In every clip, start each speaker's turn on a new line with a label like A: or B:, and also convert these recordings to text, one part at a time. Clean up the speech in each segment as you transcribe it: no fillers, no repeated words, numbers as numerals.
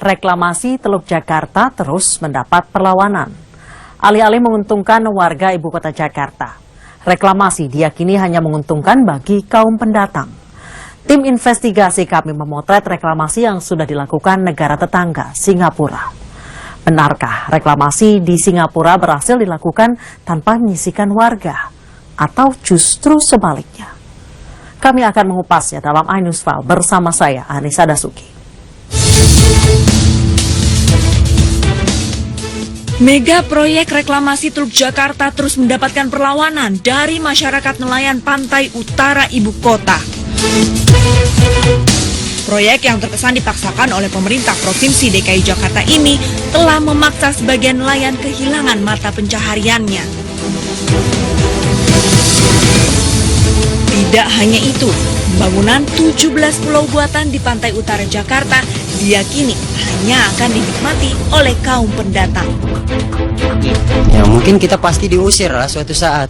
A: reklamasi Teluk Jakarta terus mendapat perlawanan. Alih-alih menguntungkan warga ibu kota Jakarta, reklamasi diyakini hanya menguntungkan bagi kaum pendatang. Tim investigasi kami memotret reklamasi yang sudah dilakukan negara tetangga, Singapura. Benarkah reklamasi di Singapura berhasil dilakukan tanpa menyisihkan warga? Atau justru sebaliknya? Kami akan mengupasnya dalam iNews File bersama saya, Anissa Dasuki.
B: Mega proyek reklamasi Teluk Jakarta terus mendapatkan perlawanan dari masyarakat nelayan pantai utara ibu kota. Proyek yang terkesan dipaksakan oleh pemerintah Provinsi DKI Jakarta ini telah memaksa sebagian nelayan kehilangan mata pencahariannya. Tidak hanya itu, pembangunan 17 pulau buatan di pantai utara Jakarta diyakini hanya akan dinikmati oleh kaum pendatang.
C: Ya mungkin kita pasti diusir lah suatu saat.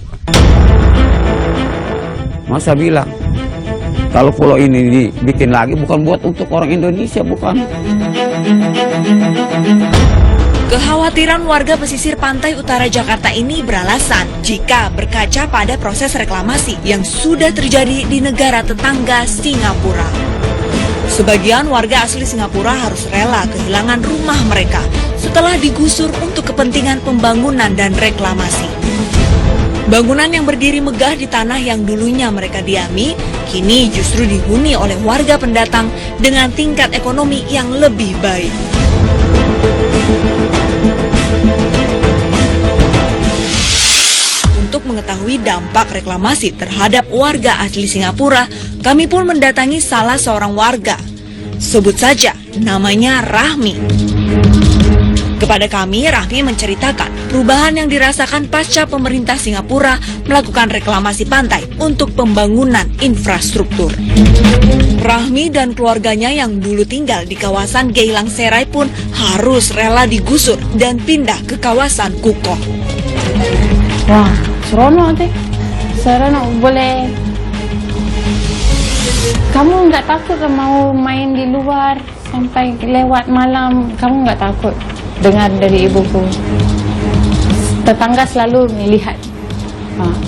D: Masa bilang kalau pulau ini dibikin lagi bukan buat untuk orang Indonesia, bukan.
B: Kekhawatiran warga pesisir pantai utara Jakarta ini beralasan jika berkaca pada proses reklamasi yang sudah terjadi di negara tetangga Singapura. Sebagian warga asli Singapura harus rela kehilangan rumah mereka setelah digusur untuk kepentingan pembangunan dan reklamasi. Bangunan yang berdiri megah di tanah yang dulunya mereka diami, kini justru dihuni oleh warga pendatang dengan tingkat ekonomi yang lebih baik. Untuk mengetahui dampak reklamasi terhadap warga asli Singapura, kami pun mendatangi salah seorang warga. Sebut saja, namanya Rahmi. Kepada kami, Rahmi menceritakan perubahan yang dirasakan pasca pemerintah Singapura melakukan reklamasi pantai untuk pembangunan infrastruktur. Rahmi dan keluarganya yang dulu tinggal di kawasan Geylang Serai pun harus rela digusur dan pindah ke kawasan Kukoh.
E: Wah, seronok deh. Seronok, boleh. Kamu nggak takut mau main di luar sampai lewat malam? Kamu nggak takut? Dengar dari ibuku, tetangga selalu melihat,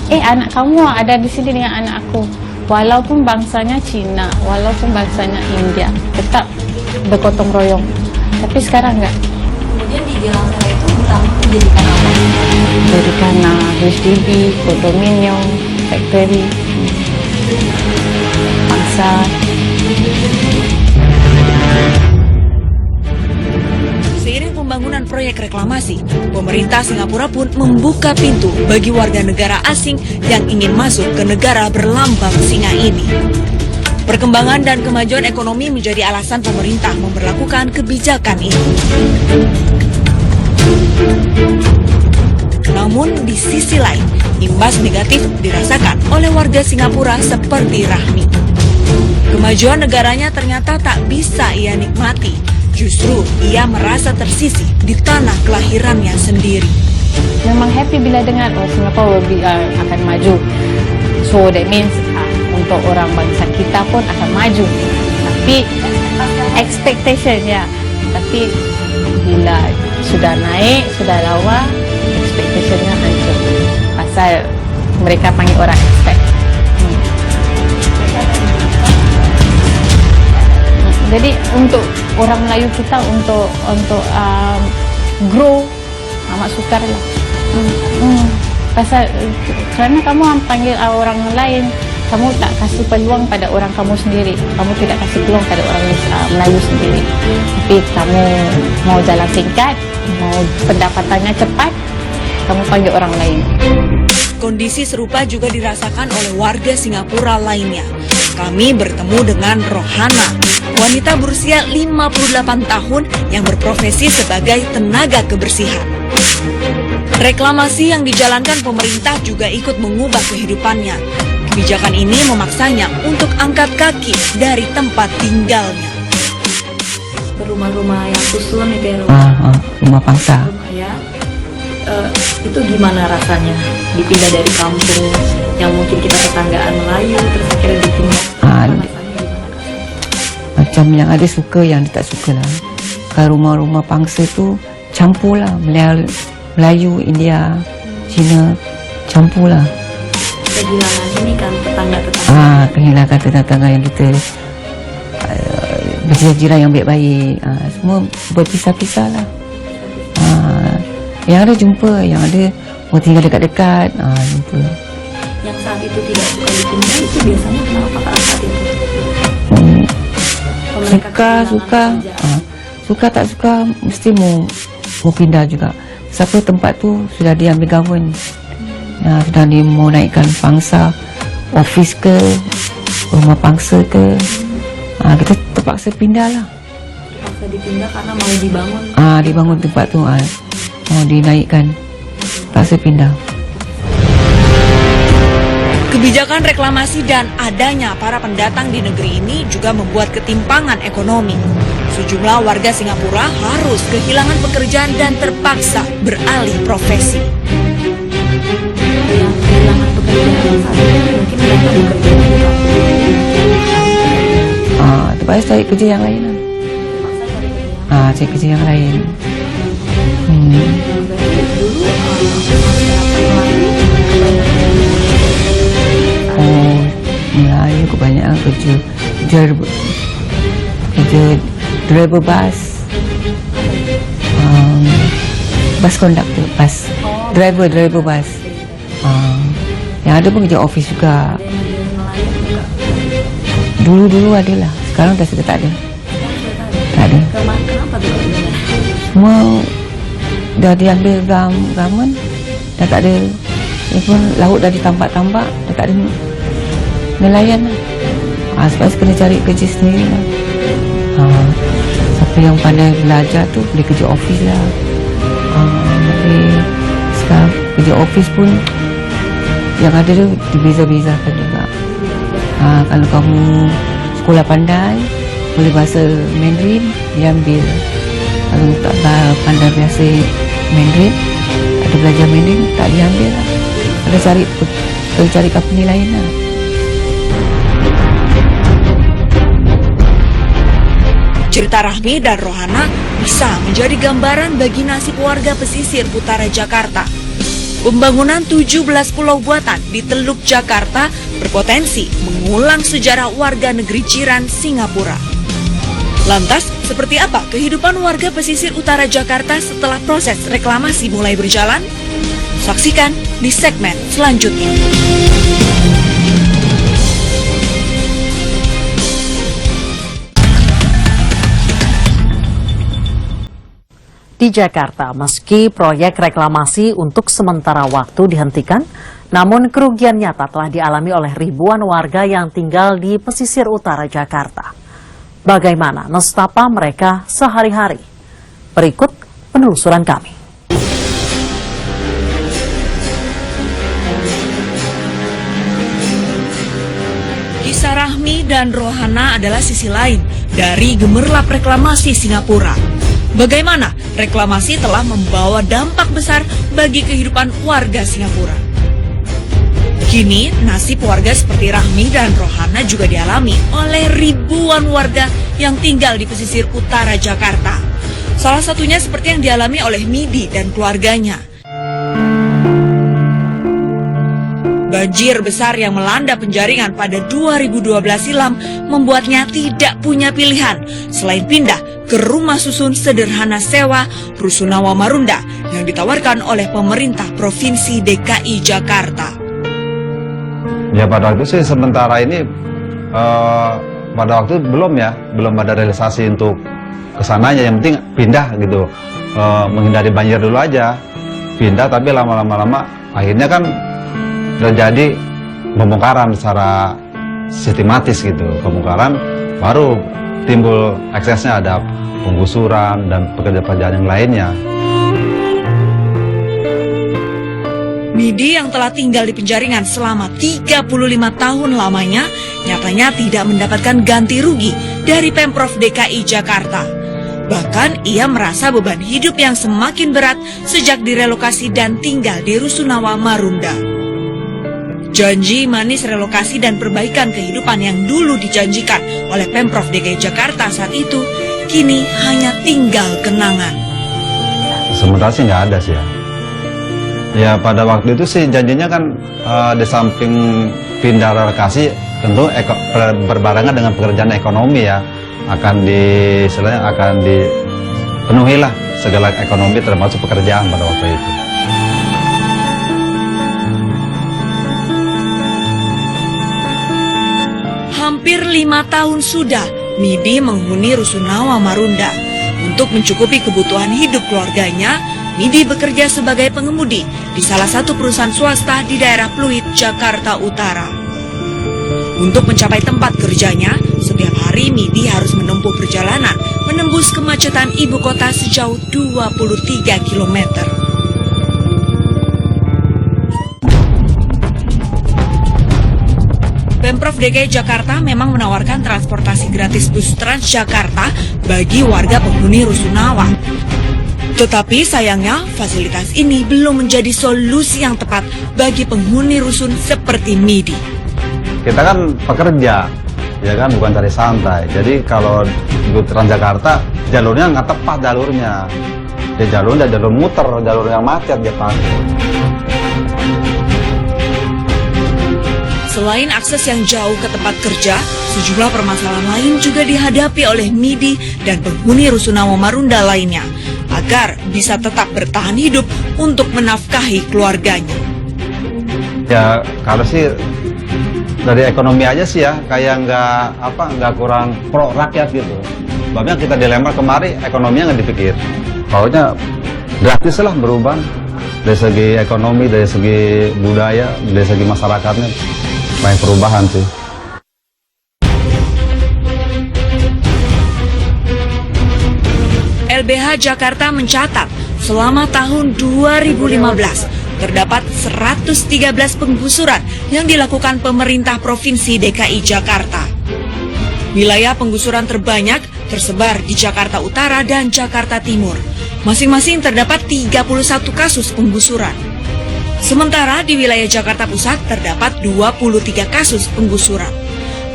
E: anak kamu ada di sini dengan anak aku. Walaupun bangsanya Cina, walaupun bangsanya India, tetap bergotong royong. Tapi sekarang enggak.
F: Kemudian di Geylang Serai itu dijadikan apa?
E: Dijadikan HDB, kondominium, factory, pasar.
B: Seiring pembangunan proyek reklamasi, pemerintah Singapura pun membuka pintu bagi warga negara asing yang ingin masuk ke negara berlambang singa ini. Perkembangan dan kemajuan ekonomi menjadi alasan pemerintah memberlakukan kebijakan ini. Namun di sisi lain, imbas negatif dirasakan oleh warga Singapura seperti Rahmi. Kemajuan negaranya ternyata tak bisa ia nikmati. Justru ia merasa tersisih di tanah kelahirannya sendiri.
E: Memang happy bila dengar Singapura akan maju. So that means untuk orang bangsa kita pun akan maju. Tapi expectation ya. Tapi bila sudah naik, sudah lawa, expectationnya hancur. Pasal mereka panggil orang expect. Jadi untuk orang Melayu kita untuk grow amat sukar lah. Pasal kerana kamu panggil orang lain, kamu tak kasih peluang pada orang kamu sendiri. Kamu tidak kasih peluang pada orang Melayu sendiri. Tapi kamu mau jalan singkat, mau pendapatannya cepat, kamu panggil orang lain.
B: Kondisi serupa juga dirasakan oleh warga Singapura lainnya. Kami bertemu dengan Rohana, wanita berusia 58 tahun yang berprofesi sebagai tenaga kebersihan. Reklamasi yang dijalankan pemerintah juga ikut mengubah kehidupannya. Kebijakan ini memaksanya untuk angkat kaki dari tempat tinggalnya.
F: Rumah-rumah yang susun itu ya,
D: Rumah pangsa.
F: ya. Itu gimana rasanya dipindah dari kampung yang mungkin kita tetanggaan Melayu terus akhirnya dipindah?
D: Macam yang ada suka, yang tak suka lah.
G: pakai rumah-rumah pangsa tu campur lah, Melayu, India, Cina, campur lah.
F: Kehilangan ini kan tetangga-tetangga.
G: Kehilangan tetangga yang kita berjiran yang baik-baik, semua berpisah-pisah lah. Yang ada jumpa, yang ada mau tinggal dekat-dekat, jumpa.
F: Yang saat itu tidak suka dipindah itu biasanya kenapa Kak saat itu?
G: Suka tak suka mesti mau pindah juga. Siapa tempat tu sudah diambil government, sudah dia mau naikkan pangsa, office ke, rumah pangsa ke, kita terpaksa pindah lah.
F: Terpaksa dipindah karena mau dibangun.
G: Dibangun tempat tu, mau dinaikkan, terpaksa pindah.
B: Kebijakan reklamasi dan adanya para pendatang di negeri ini juga membuat ketimpangan ekonomi. Sejumlah warga Singapura harus kehilangan pekerjaan dan terpaksa beralih profesi.
F: Yang kehilangan pekerjaan saat ini mungkin mereka bekerja di kampung.
G: Terpaksa cari kerja yang lain lah. Cari kerja yang lain. Melayu kebanyakan kerja driver bus, bus conductor, driver bus. Yang ada pun kerja office juga. Dulu ada lah, sekarang sudah tak ada. Tak ada.
F: Kenapa tuh?
G: Semua dah diambil government, dah tak ada. Pun laut dah ditambak-tambak, dah tak ada nelayan lah. Sebab kena cari kerja sendiri lah. Siapa yang pandai belajar tu boleh kerja office lah. Tapi sekarang kerja office pun yang ada tu dibeza-bezakan juga. Kalau kamu sekolah pandai, boleh bahasa Mandarin, diambil. Kalau tak pandai bahasa Mandarin, ada belajar Mandarin, tak diambil lah. Ada cari company lain lah.
B: Cerita Rahmi dan Rohana bisa menjadi gambaran bagi nasib warga pesisir utara Jakarta. Pembangunan 17 pulau buatan di Teluk Jakarta berpotensi mengulang sejarah warga negeri jiran Singapura. Lantas, seperti apa kehidupan warga pesisir utara Jakarta setelah proses reklamasi mulai berjalan? Saksikan di segmen selanjutnya.
A: Di Jakarta, meski proyek reklamasi untuk sementara waktu dihentikan, namun kerugian nyata telah dialami oleh ribuan warga yang tinggal di pesisir utara Jakarta. Bagaimana nestapa mereka sehari-hari? Berikut penelusuran kami.
B: Kisah Rahmi dan Rohana adalah sisi lain dari gemerlap reklamasi Singapura. Bagaimana reklamasi telah membawa dampak besar bagi kehidupan warga Singapura. Kini, nasib warga seperti Rahmi dan Rohana juga dialami oleh ribuan warga yang tinggal di pesisir utara Jakarta. Salah satunya seperti yang dialami oleh Midi dan keluarganya. Banjir besar yang melanda Penjaringan pada 2012 silam membuatnya tidak punya pilihan selain pindah ke rumah susun sederhana sewa Rusunawa Marunda yang ditawarkan oleh pemerintah Provinsi DKI Jakarta.
H: Ya pada waktu sih sementara ini pada waktu belum ada realisasi untuk kesananya, yang penting pindah gitu, menghindari banjir dulu aja, pindah. Tapi lama-lama akhirnya kan terjadi pembongkaran secara sistematis gitu. Pembongkaran baru timbul eksesnya, ada penggusuran dan pekerjaan yang lainnya.
B: Midi yang telah tinggal di Penjaringan selama 35 tahun lamanya nyatanya tidak mendapatkan ganti rugi dari Pemprov DKI Jakarta. Bahkan ia merasa beban hidup yang semakin berat sejak direlokasi dan tinggal di Rusunawa Marunda. Janji manis relokasi dan perbaikan kehidupan yang dulu dijanjikan oleh Pemprov DKI Jakarta saat itu kini hanya tinggal kenangan.
H: Sementara sih nggak ada sih ya. Ya pada waktu itu sih janjinya kan di samping pindah relokasi tentu berbarengan dengan pekerjaan ekonomi ya, akan dipenuhi lah segala ekonomi termasuk pekerjaan pada waktu itu.
B: Hampir 5 tahun sudah Midi menghuni Rusunawa Marunda. Untuk mencukupi kebutuhan hidup keluarganya, Midi bekerja sebagai pengemudi di salah satu perusahaan swasta di daerah Pluit, Jakarta Utara. Untuk mencapai tempat kerjanya, setiap hari Midi harus menempuh perjalanan menembus kemacetan ibu kota sejauh 23 km. Pemprov DKI Jakarta memang menawarkan transportasi gratis bus Transjakarta bagi warga penghuni Rusunawa. Tetapi sayangnya fasilitas ini belum menjadi solusi yang tepat bagi penghuni rusun seperti Midi.
H: Kita kan pekerja, ya kan, bukan cari santai. Jadi kalau di Transjakarta jalurnya nggak tepat jalurnya. Ya jalurnya jalur muter, jalur yang macet dia pakai.
B: Selain akses yang jauh ke tempat kerja, sejumlah permasalahan lain juga dihadapi oleh Midi dan penghuni Rusunawa Marunda lainnya agar bisa tetap bertahan hidup untuk menafkahi keluarganya.
H: Ya kalau sih dari ekonomi aja sih ya, kayak nggak kurang pro rakyat gitu. Sebabnya kita dilema kemari ekonominya nggak dipikir. Pokoknya gratis lah berubah dari segi ekonomi, dari segi budaya, dari segi masyarakatnya. Banyak perubahan sih.
B: LBH Jakarta mencatat selama tahun 2015 terdapat 113 penggusuran yang dilakukan pemerintah Provinsi DKI Jakarta. Wilayah penggusuran terbanyak tersebar di Jakarta Utara dan Jakarta Timur. Masing-masing terdapat 31 kasus penggusuran. Sementara di wilayah Jakarta Pusat terdapat 23 kasus penggusuran.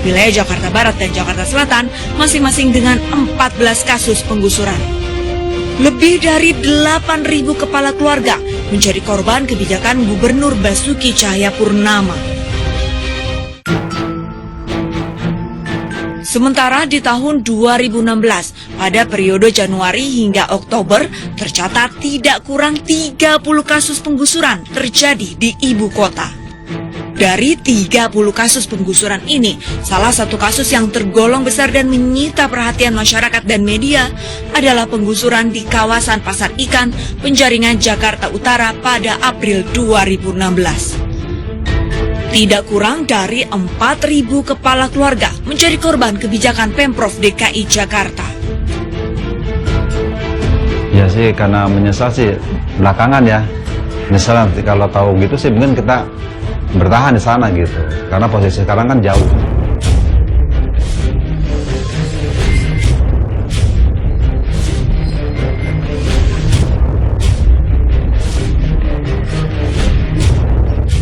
B: Wilayah Jakarta Barat dan Jakarta Selatan masing-masing dengan 14 kasus penggusuran. Lebih dari 8.000 kepala keluarga menjadi korban kebijakan Gubernur Basuki Cahayapurnama. Sementara di tahun 2016, pada periode Januari hingga Oktober, tercatat tidak kurang 30 kasus penggusuran terjadi di ibu kota. Dari 30 kasus penggusuran ini, salah satu kasus yang tergolong besar dan menyita perhatian masyarakat dan media adalah penggusuran di kawasan Pasar Ikan, Penjaringan, Jakarta Utara pada April 2016. Tidak kurang dari 4.000 kepala keluarga menjadi korban kebijakan Pemprov DKI Jakarta.
H: Ya sih, karena menyesal sih belakangan ya. Menyesal nanti kalau tahu gitu sih mungkin kita bertahan di sana gitu. Karena posisi sekarang kan jauh.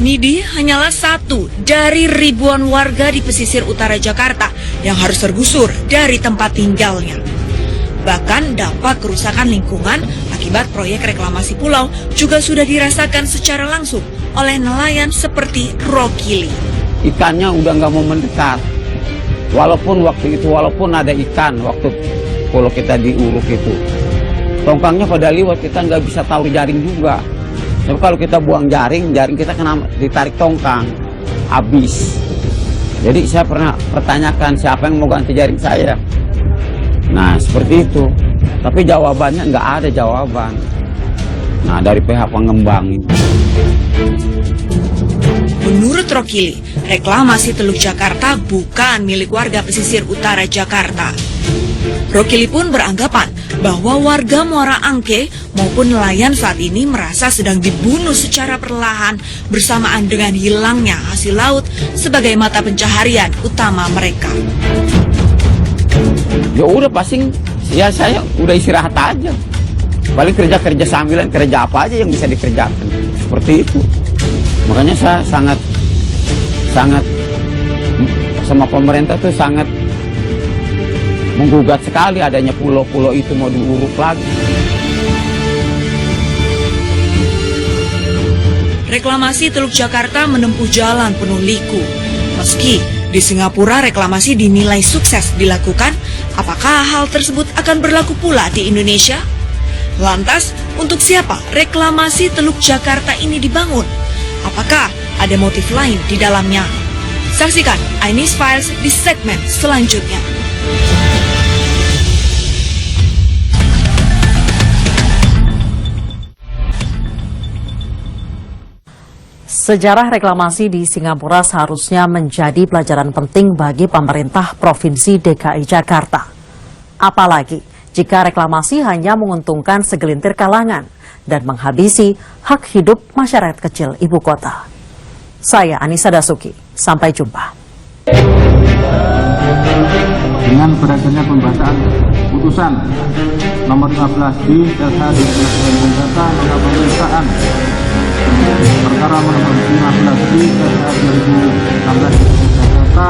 B: Midi hanyalah satu dari ribuan warga di pesisir utara Jakarta yang harus tergusur dari tempat tinggalnya. Bahkan dampak kerusakan lingkungan akibat proyek reklamasi pulau juga sudah dirasakan secara langsung oleh nelayan seperti Rokili.
D: Ikannya udah nggak mau mendekat. Walaupun ada ikan waktu kalau kita diuruk itu. Tongkangnya pada liwat, kita nggak bisa tahu jaring juga. Tapi kalau kita buang jaring kita kena ditarik tongkang, habis. Jadi saya pernah pertanyakan siapa yang mau ganti jaring saya. Nah seperti itu. Tapi jawabannya nggak ada jawaban. Nah dari pihak pengembang itu.
B: Menurut Rokili, reklamasi Teluk Jakarta bukan milik warga pesisir utara Jakarta. Rokili pun beranggapan bahwa warga Muara Angke maupun nelayan saat ini merasa sedang dibunuh secara perlahan bersamaan dengan hilangnya hasil laut sebagai mata pencaharian utama mereka.
D: Ya udah pasti ya saya udah istirahat aja. Paling kerja sambilan, kerja apa aja yang bisa dikerjakan. Seperti itu. Makanya saya sangat sama pemerintah tuh sangat menggugat sekali adanya pulau-pulau itu mau diuruk lagi.
B: Reklamasi Teluk Jakarta menempuh jalan penuh liku. Meski di Singapura reklamasi dinilai sukses dilakukan, apakah hal tersebut akan berlaku pula di Indonesia? Lantas, untuk siapa reklamasi Teluk Jakarta ini dibangun? Apakah ada motif lain di dalamnya? Saksikan iNews Files di segmen selanjutnya.
A: Sejarah reklamasi di Singapura seharusnya menjadi pelajaran penting bagi pemerintah Provinsi DKI Jakarta. Apalagi jika reklamasi hanya menguntungkan segelintir kalangan dan menghabisi hak hidup masyarakat kecil ibu kota. Saya Anissa Dasuki, sampai jumpa.
I: Dengan beradanya pembahasan putusan nomor 15 di LH Jakarta maka pemeriksaan perkara nomor 15 di LH 2016 Jakarta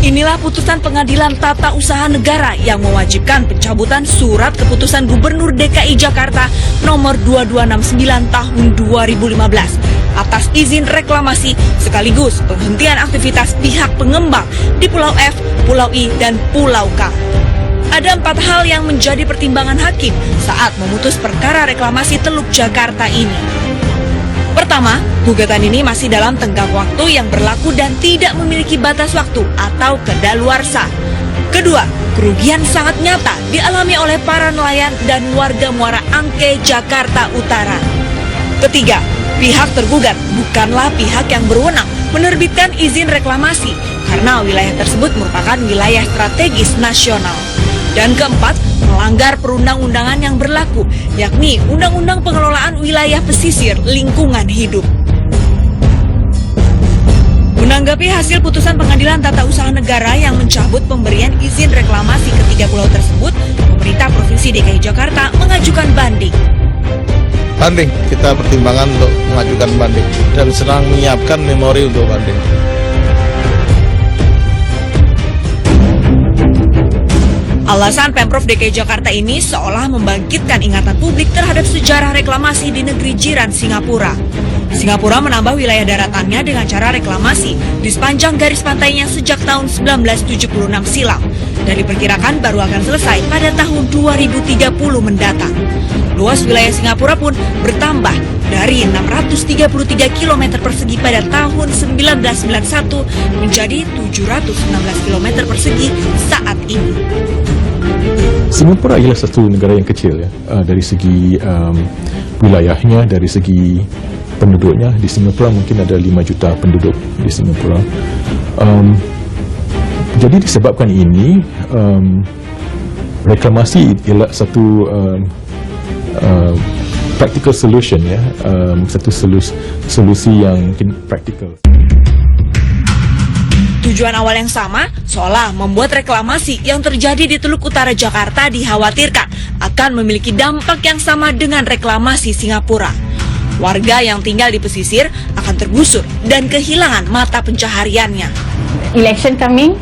B: Inilah putusan Pengadilan Tata Usaha Negara yang mewajibkan pencabutan surat keputusan Gubernur DKI Jakarta nomor 2269 tahun 2015 atas izin reklamasi sekaligus penghentian aktivitas pihak pengembang di Pulau F, Pulau I, dan Pulau K. Ada 4 hal yang menjadi pertimbangan hakim saat memutus perkara reklamasi Teluk Jakarta ini. Pertama, gugatan ini masih dalam tenggang waktu yang berlaku dan tidak memiliki batas waktu atau kedaluarsa. Kedua, kerugian sangat nyata dialami oleh para nelayan dan warga Muara Angke, Jakarta Utara. Ketiga, pihak tergugat bukanlah pihak yang berwenang menerbitkan izin reklamasi karena wilayah tersebut merupakan wilayah strategis nasional. Dan keempat, melanggar perundang-undangan yang berlaku, yakni Undang-Undang Pengelolaan Wilayah Pesisir Lingkungan Hidup. Menanggapi hasil putusan Pengadilan Tata Usaha Negara yang mencabut pemberian izin reklamasi ketiga pulau tersebut, pemerintah Provinsi DKI Jakarta mengajukan banding.
J: Banding, kita pertimbangan untuk mengajukan banding dan sedang menyiapkan memori untuk banding.
B: Alasan Pemprov DKI Jakarta ini seolah membangkitkan ingatan publik terhadap sejarah reklamasi di negeri jiran Singapura. Singapura menambah wilayah daratannya dengan cara reklamasi di sepanjang garis pantainya sejak tahun 1976 silam dan diperkirakan baru akan selesai pada tahun 2030 mendatang. Luas wilayah Singapura pun bertambah dari 633 km persegi pada tahun 1991 menjadi 716 km persegi saat ini.
K: Singapura adalah satu negara yang kecil ya, dari segi wilayahnya, dari segi penduduknya. Di Singapura mungkin ada 5 juta penduduk di Singapura. Jadi disebabkan ini, reklamasi ialah satu practical solution ya, satu solusi yang mungkin practical.
B: Tujuan awal yang sama, seolah membuat reklamasi yang terjadi di Teluk Utara Jakarta dikhawatirkan akan memiliki dampak yang sama dengan reklamasi Singapura. Warga yang tinggal di pesisir akan tergusur dan kehilangan mata pencahariannya.
E: Election coming,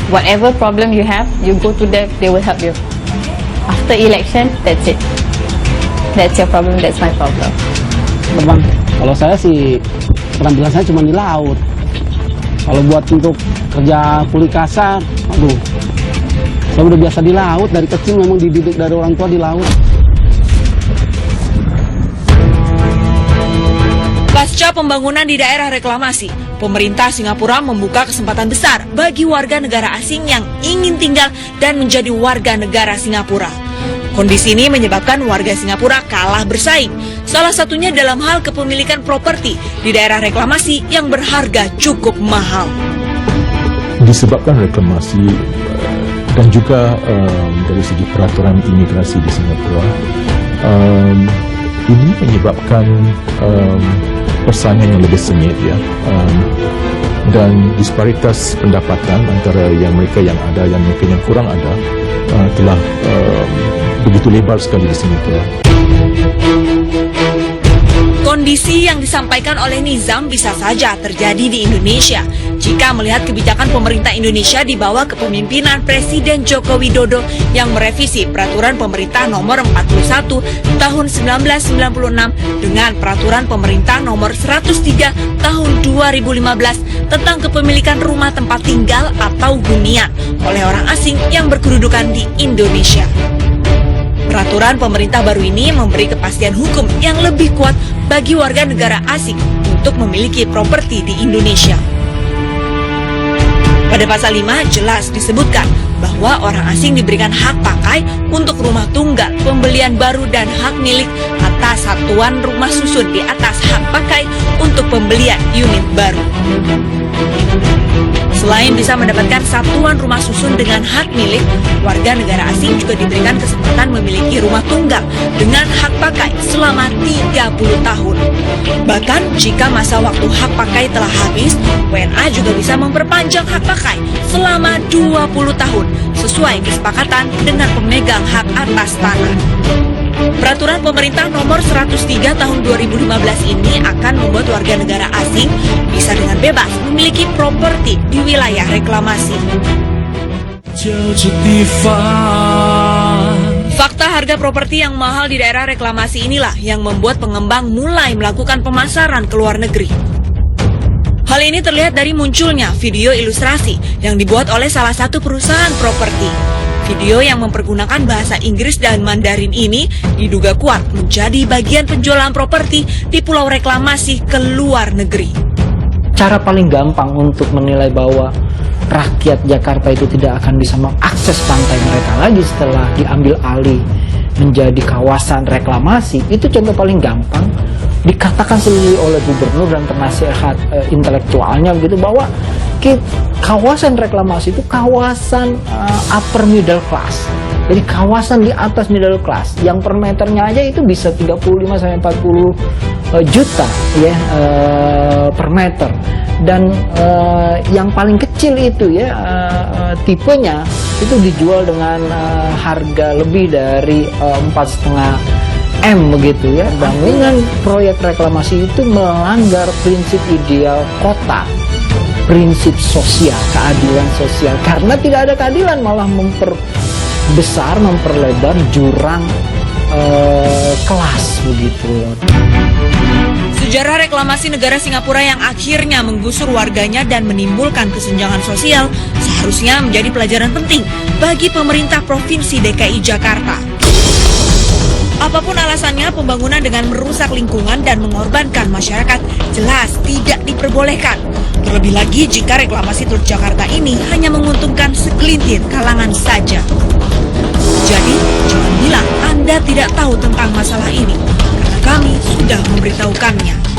E: whatever problem you have, you go to them, they will help you. After election, that's it. That's your problem, that's my problem.
L: Bang, kalau saya sih penampilan saya cuma di laut. Kalau buat untuk kerja kuli kasar, aduh, saya udah biasa di laut, dari kecil memang dididik dari orang tua di laut.
B: Pasca pembangunan di daerah reklamasi, pemerintah Singapura membuka kesempatan besar bagi warga negara asing yang ingin tinggal dan menjadi warga negara Singapura. Kondisi ini menyebabkan warga Singapura kalah bersaing, salah satunya dalam hal kepemilikan properti di daerah reklamasi yang berharga cukup mahal.
K: Disebabkan reklamasi dan juga dari segi peraturan imigrasi di Singapura, ini menyebabkan persaingan yang lebih sengit ya, dan disparitas pendapatan antara yang mereka yang ada dan mereka yang kurang ada telah begitu lebar sekali di Singapura.
B: Kondisi yang disampaikan oleh Nizam bisa saja terjadi di Indonesia jika melihat kebijakan pemerintah Indonesia di bawah kepemimpinan Presiden Joko Widodo yang merevisi Peraturan Pemerintah Nomor 41 Tahun 1996 dengan Peraturan Pemerintah Nomor 103 Tahun 2015 tentang kepemilikan rumah tempat tinggal atau hunian oleh orang asing yang berkedudukan di Indonesia. Peraturan pemerintah baru ini memberi kepastian hukum yang lebih kuat bagi warga negara asing untuk memiliki properti di Indonesia. Pada pasal 5 jelas disebutkan bahwa orang asing diberikan hak pakai untuk rumah tunggal, pembelian baru dan hak milik atas satuan rumah susun di atas hak pakai untuk pembelian unit baru. Selain bisa mendapatkan satuan rumah susun dengan hak milik, warga negara asing juga diberikan kesempatan memiliki rumah tunggal dengan hak pakai selama 30 tahun. Bahkan jika masa waktu hak pakai telah habis, WNA juga bisa memperpanjang hak pakai selama 20 tahun sesuai kesepakatan dengan pemegang hak atas tanah. Peraturan pemerintah nomor 103 tahun 2015 ini akan membuat warga negara asing bisa dengan bebas memiliki properti di wilayah reklamasi. Fakta harga properti yang mahal di daerah reklamasi inilah yang membuat pengembang mulai melakukan pemasaran ke luar negeri. Hal ini terlihat dari munculnya video ilustrasi yang dibuat oleh salah satu perusahaan properti. Video yang mempergunakan bahasa Inggris dan Mandarin ini diduga kuat menjadi bagian penjualan properti di pulau reklamasi ke luar negeri.
M: Cara paling gampang untuk menilai bahwa rakyat Jakarta itu tidak akan bisa mengakses pantai mereka lagi setelah diambil alih menjadi kawasan reklamasi, itu contoh paling gampang dikatakan sendiri oleh gubernur dan penasihat intelektualnya begitu bahwa kawasan reklamasi itu kawasan upper middle class. Jadi kawasan di atas middle class yang per meternya aja itu bisa 35 sampai 40 juta ya per meter. Dan yang paling kecil itu ya tipenya itu dijual dengan harga lebih dari 4,5 M begitu ya. Bangunan proyek reklamasi itu melanggar prinsip ideal kota, prinsip sosial, keadilan sosial. Karena tidak ada keadilan, malah memperbesar, memperlebar jurang kelas begitu.
B: Sejarah reklamasi negara Singapura yang akhirnya menggusur warganya dan menimbulkan kesenjangan sosial seharusnya menjadi pelajaran penting bagi pemerintah Provinsi DKI Jakarta. Apapun alasannya, pembangunan dengan merusak lingkungan dan mengorbankan masyarakat jelas tidak diperbolehkan. Terlebih lagi jika reklamasi Teluk Jakarta ini hanya menguntungkan segelintir kalangan saja. Jadi, jangan bilang Anda tidak tahu tentang masalah ini, karena kami sudah memberitahukannya.